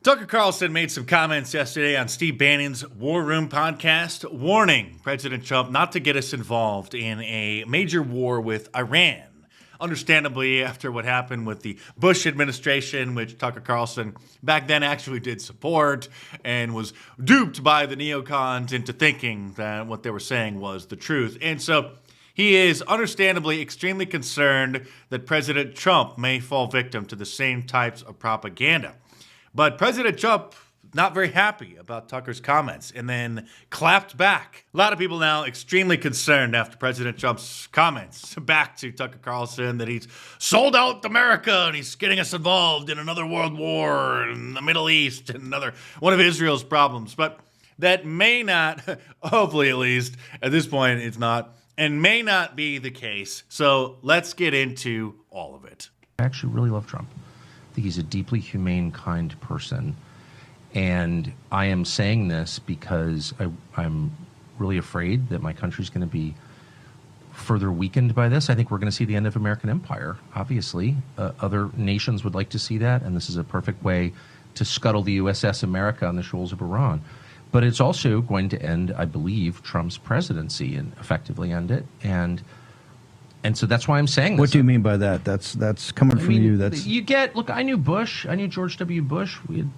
Tucker Carlson made some comments yesterday on Steve Bannon's War Room podcast, warning President Trump not to get us involved in a major war with Iran. Understandably, after what happened with the Bush administration, which Tucker Carlson back then actually did support and was duped by the neocons into thinking that what they were saying was the truth. And so he is understandably extremely concerned that President Trump may fall victim to the same types of propaganda. But President Trump, not very happy about Tucker's comments and then clapped back. A lot of people now extremely concerned after President Trump's comments back to Tucker Carlson that he's sold out America and he's getting us involved in another world war in the Middle East and another one of Israel's problems. But that may not, hopefully at least, at this point it's not, and may not be the case. So let's get into all of it. I actually really love Trump. I think he's a deeply humane, kind person. And I am saying this because I'm really afraid that my country's going to be further weakened by this. I think we're going to see the end of American empire, obviously. Other nations would like to see that, and this is a perfect way to scuttle the USS America on the shoals of Iran. But it's also going to end, I believe, Trump's presidency and effectively end it. And so that's why I'm saying this. What do you mean by that? That's coming from you. That's you get. Look, I knew Bush. I knew George W. Bush. We had,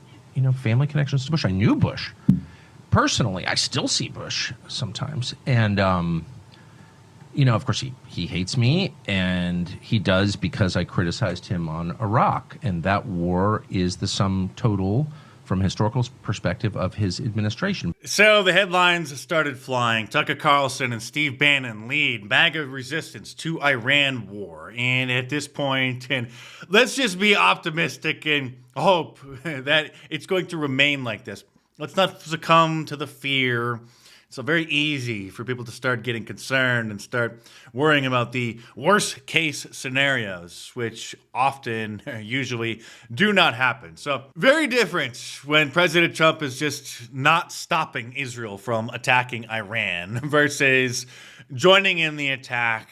family connections to Bush. I knew Bush personally. I still see Bush sometimes, and of course, he hates me, and he does because I criticized him on Iraq, and that war is the sum total, from a historical perspective, of his administration. So the headlines started flying. Tucker Carlson and Steve Bannon lead MAGA resistance to Iran war. And at this point, and let's just be optimistic and hope that it's going to remain like this. Let's not succumb to the fear. It's very easy for people to start getting concerned and start worrying about the worst case scenarios, which often, usually, do not happen. So very different when President Trump is just not stopping Israel from attacking Iran versus joining in the attack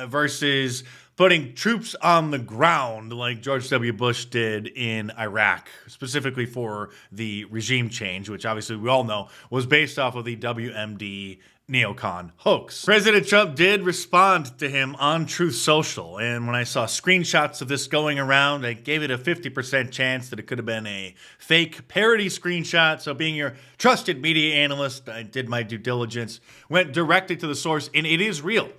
versus putting troops on the ground like George W. Bush did in Iraq, specifically for the regime change, which obviously we all know was based off of the WMD neocon hoax. President Trump did respond to him on Truth Social, and when I saw screenshots of this going around, I gave it a 50% chance that it could have been a fake parody screenshot. So being your trusted media analyst, I did my due diligence, went directly to the source, and it is real,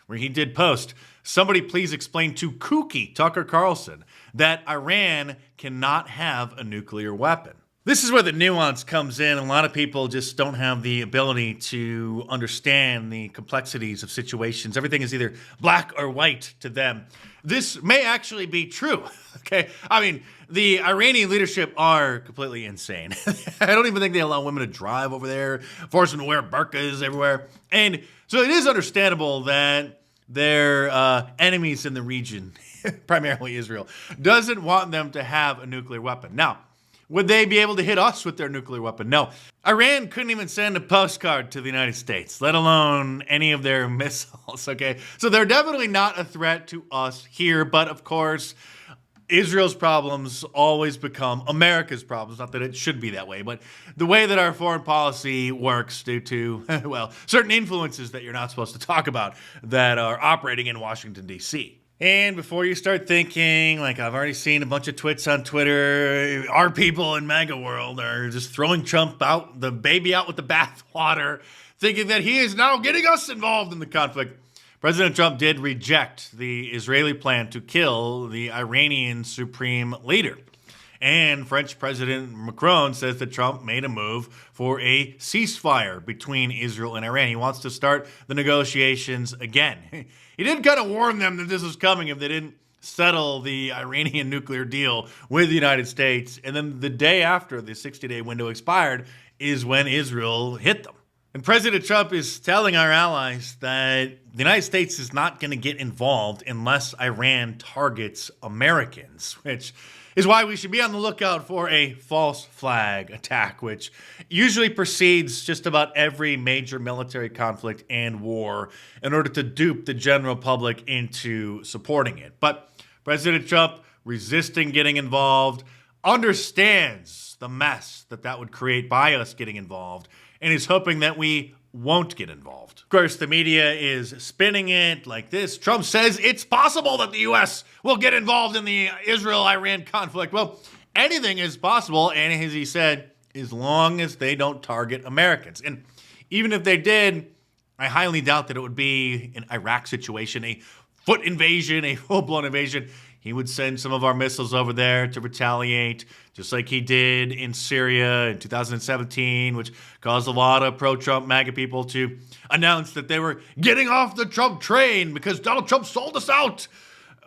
where he did post, "Somebody please explain to kooky Tucker Carlson that Iran cannot have a nuclear weapon." This is where the nuance comes in. A lot of people just don't have the ability to understand the complexities of situations. Everything is either black or white to them. This may actually be true, okay? I mean, the Iranian leadership are completely insane. I don't even think they allow women to drive over there, force them to wear burqas everywhere. And so it is understandable that their enemies in the region, primarily Israel, doesn't want them to have a nuclear weapon. Now, would they be able to hit us with their nuclear weapon? No. Iran couldn't even send a postcard to the United States, let alone any of their missiles, okay? So they're definitely not a threat to us here, but of course, Israel's problems always become America's problems. Not that it should be that way, but the way that our foreign policy works due to, certain influences that you're not supposed to talk about that are operating in Washington, D.C. And before you start thinking, like I've already seen a bunch of tweets on Twitter, our people in MAGA world are just throwing Trump out, the baby out with the bathwater, thinking that he is now getting us involved in the conflict. President Trump did reject the Israeli plan to kill the Iranian supreme leader. And French President Macron says that Trump made a move for a ceasefire between Israel and Iran. He wants to start the negotiations again. He did kind of warn them that this was coming if they didn't settle the Iranian nuclear deal with the United States. And then the day after the 60-day window expired is when Israel hit them. And President Trump is telling our allies that the United States is not going to get involved unless Iran targets Americans, which is why we should be on the lookout for a false flag attack, which usually precedes just about every major military conflict and war in order to dupe the general public into supporting it. But President Trump resisting getting involved, understands the mess that would create by us getting involved and is hoping that we won't get involved. Of course, the media is spinning it like this. Trump says it's possible that the U.S. will get involved in the Israel-Iran conflict. Well, anything is possible, and as he said, as long as they don't target Americans. And even if they did, I highly doubt that it would be an Iraq situation, a foot invasion, a full-blown invasion. He would send some of our missiles over there to retaliate, just like he did in Syria in 2017, which caused a lot of pro-Trump MAGA people to announce that they were getting off the Trump train because Donald Trump sold us out.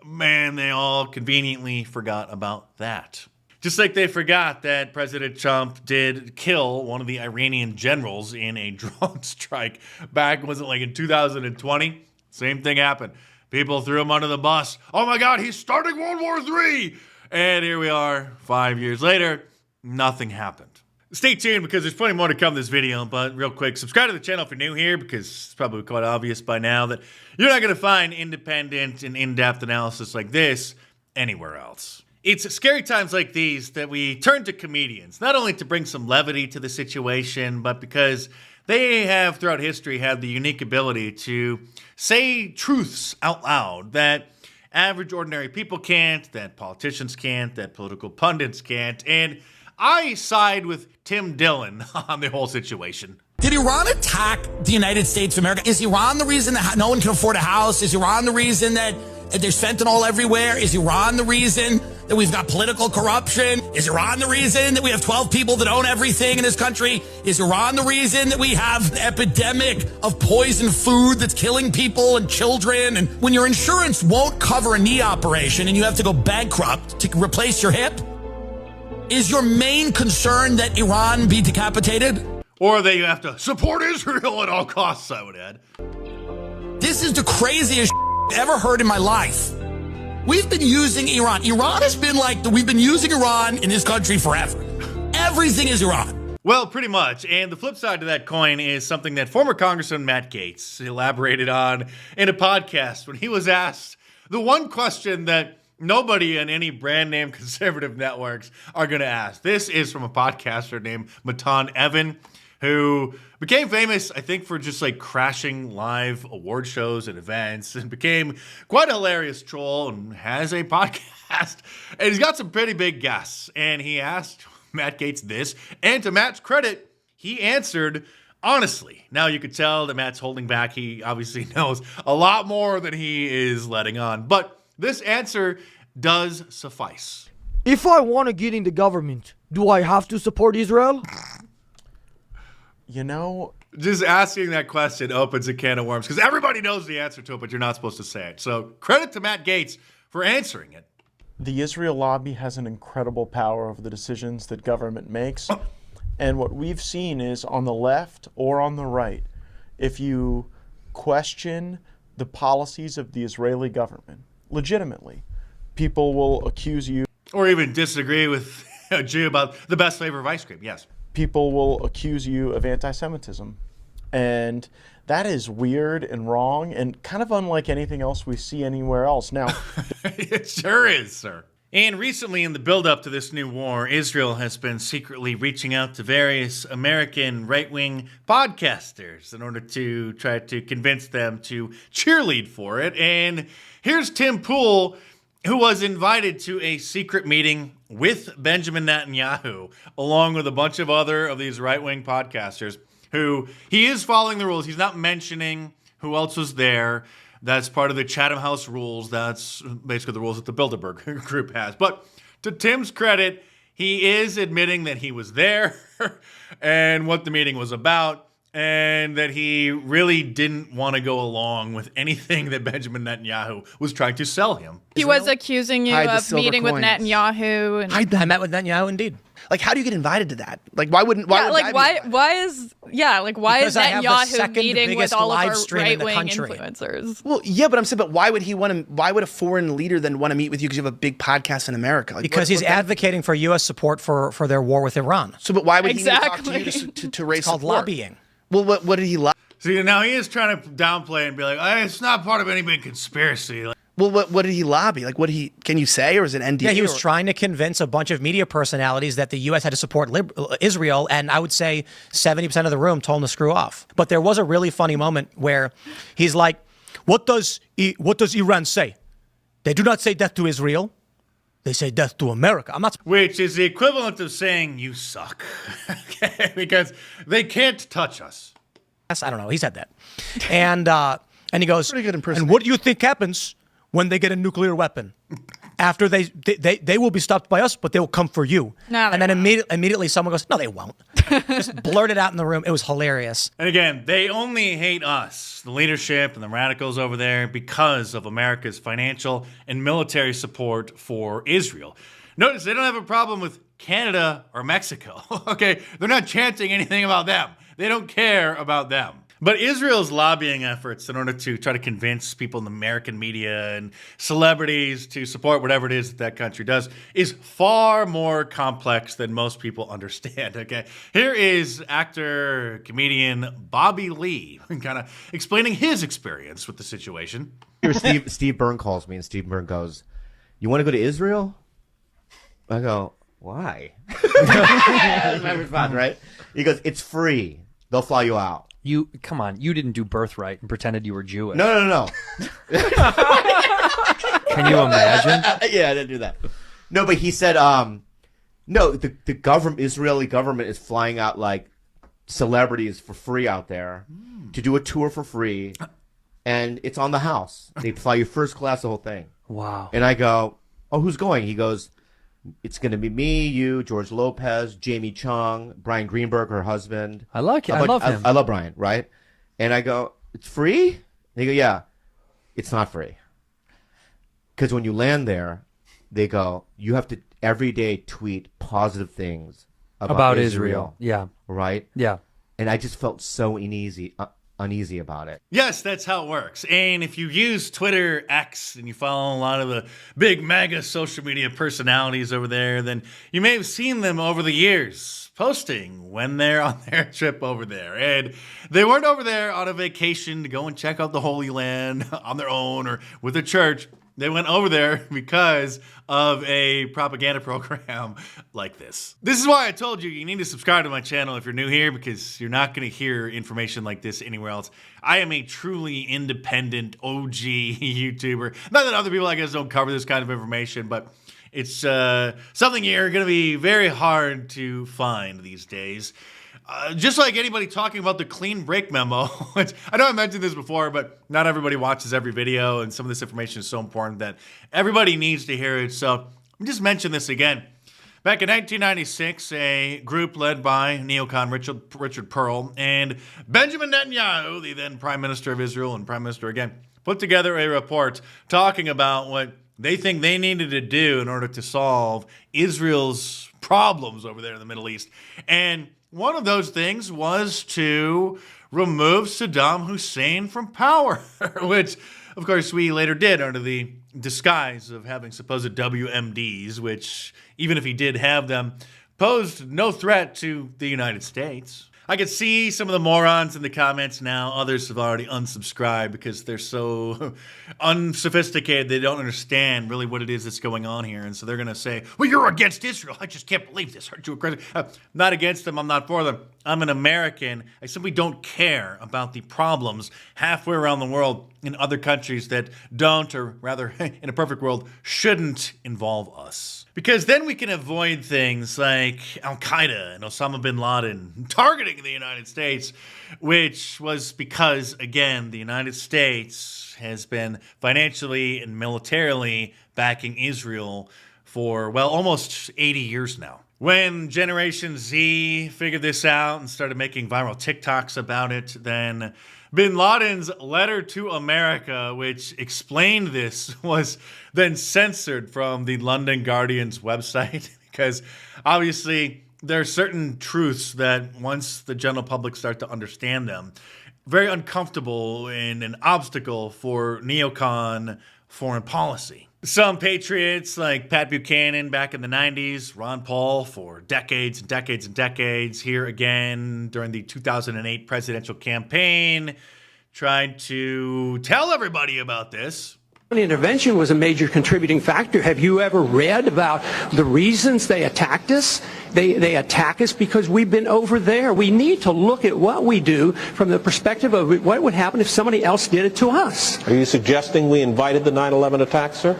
Man, they all conveniently forgot about that. Just like they forgot that President Trump did kill one of the Iranian generals in a drone strike back, was it like in 2020? Same thing happened. People threw him under the bus. Oh my God, he's starting World War III. And here we are 5 years later, nothing happened. Stay tuned because there's plenty more to come in this video, but real quick, subscribe to the channel if you're new here because it's probably quite obvious by now that you're not going to find independent and in-depth analysis like this anywhere else. It's scary times like these that we turn to comedians, not only to bring some levity to the situation, but because they have, throughout history, had the unique ability to say truths out loud that average, ordinary people can't, that politicians can't, that political pundits can't. And I side with Tim Dillon on the whole situation. Did Iran attack the United States of America? Is Iran the reason that no one can afford a house? Is Iran the reason that there's fentanyl everywhere? Is Iran the reason that we've got political corruption? Is Iran the reason that we have 12 people that own everything in this country? Is Iran the reason that we have an epidemic of poison food that's killing people and children? And when your insurance won't cover a knee operation and you have to go bankrupt to replace your hip, is your main concern that Iran be decapitated? Or that you have to support Israel at all costs, I would add. This is the craziest I've ever heard in my life. We've been using Iran. Iran has been like, we've been using Iran in this country forever. Everything is Iran. Well, pretty much. And the flip side to that coin is something that former Congressman Matt Gaetz elaborated on in a podcast when he was asked the one question that nobody in any brand name conservative networks are going to ask. This is from a podcaster named Matan Evan, who became famous, I think, for just like crashing live award shows and events and became quite a hilarious troll and has a podcast. And he's got some pretty big guests. And he asked Matt Gaetz this. And to Matt's credit, he answered honestly. Now you could tell that Matt's holding back. He obviously knows a lot more than he is letting on. But this answer does suffice. If I want to get into government, do I have to support Israel? You know, just asking that question opens a can of worms because everybody knows the answer to it, but you're not supposed to say it. So credit to Matt Gaetz for answering it. the Israel lobby has an incredible power over the decisions that government makes. And what we've seen is on the left or on the right, if you question the policies of the Israeli government legitimately, people will accuse you. Or even disagree with a Jew about the best flavor of ice cream, yes. People will accuse you of anti-Semitism. And that is weird and wrong and kind of unlike anything else we see anywhere else. Now, it sure is, sir. And recently in the build-up to this new war, Israel has been secretly reaching out to various American right-wing podcasters in order to try to convince them to cheerlead for it. And here's Tim Pool, who was invited to a secret meeting with Benjamin Netanyahu, along with a bunch of other of these right-wing podcasters, who he is following the rules. He's not mentioning who else was there. That's part of the Chatham House rules. That's basically the rules that the Bilderberg group has. But to Tim's credit, he is admitting that he was there and what the meeting was about, and that he really didn't want to go along with anything that Benjamin Netanyahu was trying to sell him. He was accusing you of meeting with Netanyahu. And I met with Netanyahu, indeed. Like, how do you get invited to that? Like, why wouldn't? Why? Yeah, why is Netanyahu meeting with all of our right-wing influencers? Well, yeah, but I'm saying, but why would he want to? Why would a foreign leader then want to meet with you because you have a big podcast in America? Like, because he's advocating for U.S. support for their war with Iran. So, but why would he need to talk to you to raise it's called support? Lobbying. Well, what did he lobby? See, now he is trying to downplay and be like, it's not part of any big conspiracy. Well, what did he lobby? Like, can you say, or is it NDA? Yeah, he was trying to convince a bunch of media personalities that the U.S. had to support Israel, and I would say 70% of the room told him to screw off. But there was a really funny moment where he's like, what does Iran say? They do not say death to Israel. They say death to America. I'm not. Which is the equivalent of saying you suck. Okay? Because they can't touch us. I don't know. He said that. And he goes, pretty good impression. And what do you think happens when they get a nuclear weapon? After they will be stopped by us, but they will come for you. No, and then immediately someone goes, no, they won't. Just blurted out in the room. It was hilarious. And again, they only hate us, the leadership and the radicals over there, because of America's financial and military support for Israel. Notice they don't have a problem with Canada or Mexico. Okay, they're not chanting anything about them. They don't care about them. But Israel's lobbying efforts in order to try to convince people in the American media and celebrities to support whatever it is that country does is far more complex than most people understand, okay? Here is actor, comedian Bobby Lee kind of explaining his experience with the situation. Here Steve Byrne calls me, and Steve Byrne goes, "You want to go to Israel?" I go, "Why?" That's my response, right? He goes, "It's free. They'll fly you out." Come on, you didn't do Birthright and pretended you were Jewish. No. Can you imagine? Yeah, I didn't do that. No, but he said, no, the Israeli government is flying out like celebrities for free out there to do a tour for free, and it's on the house. They fly you first class, the whole thing. Wow. And I go, "Oh, who's going?" He goes, "It's going to be me, you, George Lopez, Jamie Chung, Brian Greenberg, her husband." I love him. I love Brian, right? And I go, "It's free?" And they go, "Yeah, it's not free." Because when you land there, they go, "You have to every day tweet positive things about Israel." Yeah. Right? Yeah. And I just felt so uneasy about it. Yes, that's how it works. And if you use Twitter X and you follow a lot of the big MAGA social media personalities over there, then you may have seen them over the years posting when they're on their trip over there. And they weren't over there on a vacation to go and check out the Holy Land on their own or with a church. They went over there because of a propaganda program like this. This is why I told you need to subscribe to my channel if you're new here, because you're not going to hear information like this anywhere else. I am a truly independent OG YouTuber. Not that other people, I guess, don't cover this kind of information, but it's something you're going to be very hard to find these days. Just like anybody talking about the clean break memo, which I know I mentioned this before, but not everybody watches every video, and some of this information is so important that everybody needs to hear it. So let me just mention this again. Back in 1996, a group led by neocon Richard Pearl and Benjamin Netanyahu, the then Prime Minister of Israel and Prime Minister again, put together a report talking about what they think they needed to do in order to solve Israel's problems over there in the Middle East. And one of those things was to remove Saddam Hussein from power, which, of course, we later did under the disguise of having supposed WMDs, which, even if he did have them, posed no threat to the United States. I could see some of the morons in the comments now. Others have already unsubscribed because they're so unsophisticated they don't understand really what it is that's going on here. And so they're going to say, well, you're against Israel. I just can't believe this. Aren't you aggressive? Not against them. I'm not for them. I'm an American. I simply don't care about the problems halfway around the world in other countries that don't, or rather, in a perfect world, shouldn't involve us. Because then we can avoid things like Al-Qaeda and Osama bin Laden targeting the United States, which was because, again, the United States has been financially and militarily backing Israel for, well, almost 80 years now. When Generation Z figured this out and started making viral TikToks about it, then Bin Laden's letter to America, which explained this, was then censored from the London Guardian's website because obviously there are certain truths that once the general public start to understand them, very uncomfortable and an obstacle for neocon foreign policy. Some patriots like Pat Buchanan back in the 90s, Ron Paul for decades and decades and decades, here again during the 2008 presidential campaign, tried to tell everybody about this. Intervention was a major contributing factor. Have you ever read about the reasons they attacked us? They attack us because we've been over there. We need to look at what we do from the perspective of what would happen if somebody else did it to us. Are you suggesting we invited the 9/11 attack, sir?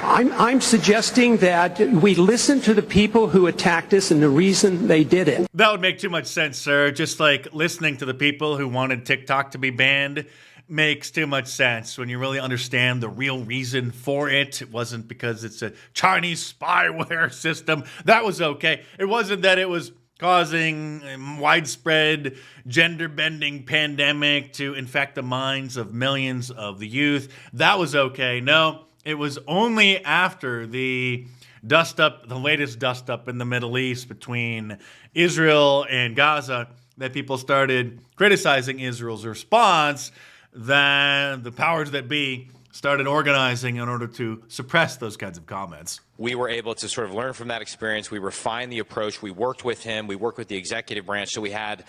I'm suggesting that we listen to the people who attacked us and the reason they did it. That would make too much sense, sir. Just like listening to the people who wanted TikTok to be banned makes too much sense when you really understand the real reason for it. It wasn't because it's a Chinese spyware system. That was okay. It wasn't that it was causing a widespread gender-bending pandemic to infect the minds of millions of the youth. That was okay. No, it was only after the latest dust-up in the Middle East between Israel and Gaza that people started criticizing Israel's response that the powers that be started organizing in order to suppress those kinds of comments. We were able to sort of learn from that experience. We refined the approach. We worked with him. We worked with the executive branch. So we had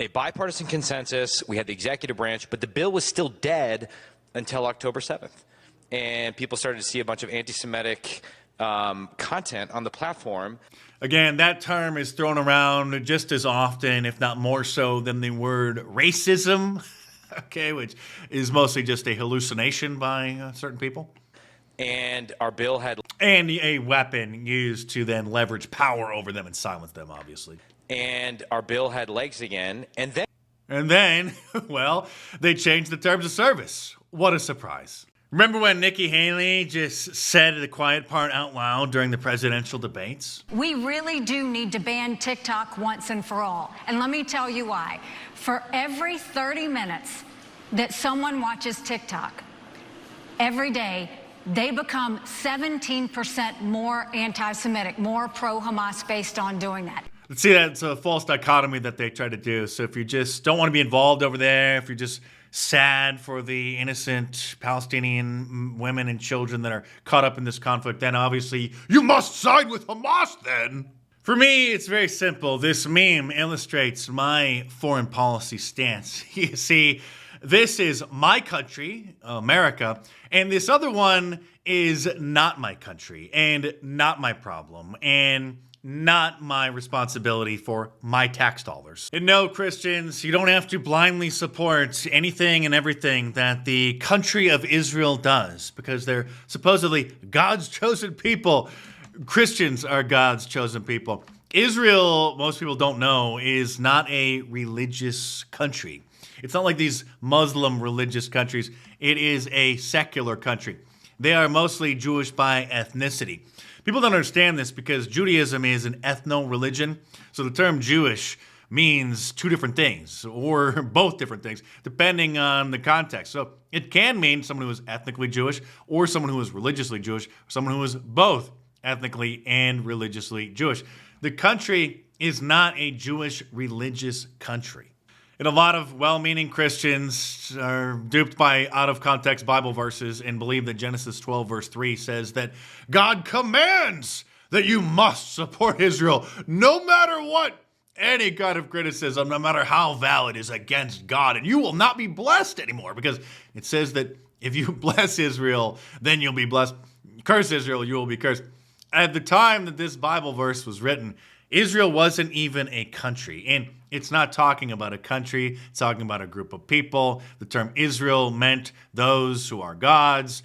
a bipartisan consensus. We had the executive branch, but the bill was still dead until October 7th. And people started to see a bunch of anti-Semitic content on the platform. Again, that term is thrown around just as often, if not more so, than the word racism. Okay, which is mostly just a hallucination by certain people. And our bill had... And a weapon used to then leverage power over them and silence them, obviously. And our bill had legs again. And then, well, they changed the terms of service. What a surprise. Remember when Nikki Haley just said the quiet part out loud during the presidential debates? We really do need to ban TikTok once and for all. And let me tell you why. For every 30 minutes that someone watches TikTok, every day, they become 17% more anti-Semitic, more pro-Hamas based on doing that. Let's see, that's a false dichotomy that they try to do. So if you just don't want to be involved over there, if you're just sad for the innocent Palestinian women and children that are caught up in this conflict, then obviously you must side with Hamas then. For me, it's very simple. This meme illustrates my foreign policy stance. You see, this is my country, America, and this other one is not my country and not my problem and not my responsibility for my tax dollars. And no, Christians, you don't have to blindly support anything and everything that the country of Israel does because they're supposedly God's chosen people. Christians are God's chosen people. Israel, most people don't know, is not a religious country. It's not like these Muslim religious countries. It is a secular country. They are mostly Jewish by ethnicity. People don't understand this because Judaism is an ethno-religion. So the term Jewish means two different things or both different things depending on the context. So it can mean someone who is ethnically Jewish or someone who is religiously Jewish or someone who is both ethnically and religiously Jewish. The country is not a Jewish religious country. And a lot of well-meaning Christians are duped by out-of-context Bible verses and believe that Genesis 12 verse 3 says that God commands that you must support Israel no matter what. Any kind of criticism, no matter how valid, is against God. And you will not be blessed anymore because it says that if you bless Israel, then you'll be blessed. Curse Israel, you will be cursed. At the time that this Bible verse was written, Israel wasn't even a country. And it's not talking about a country. It's talking about a group of people. The term Israel meant those who are God's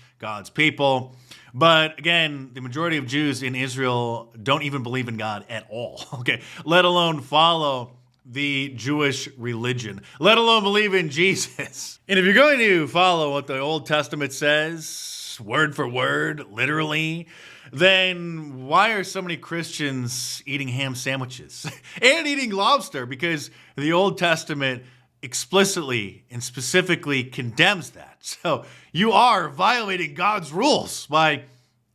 people. But again, the majority of Jews in Israel don't even believe in God at all, okay? Let alone follow the Jewish religion, let alone believe in Jesus. And if you're going to follow what the Old Testament says, word for word, literally, then why are so many Christians eating ham sandwiches and eating lobster? Because the Old Testament explicitly and specifically condemns that. So you are violating God's rules by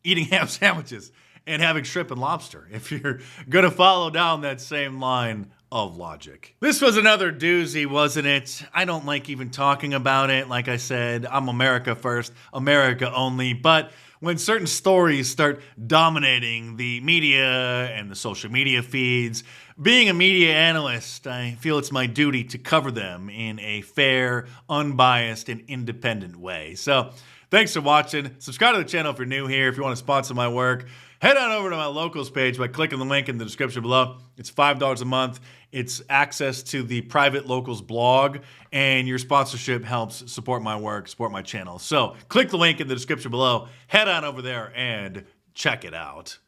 eating ham sandwiches and having shrimp and lobster if you're going to follow down that same line of logic. This was another doozy, wasn't it? I don't like even talking about it. Like I said, I'm America first, America only. But when certain stories start dominating the media and the social media feeds, being a media analyst, I feel it's my duty to cover them in a fair, unbiased, and independent way. So Thanks for watching. Subscribe to the channel if you're new here. If you want to sponsor my work, head on over to my locals page by clicking the link in the description below. It's $5 a month. It's access to the private locals blog, and your sponsorship helps support my work, support my channel. So click the link in the description below. Head on over there and check it out.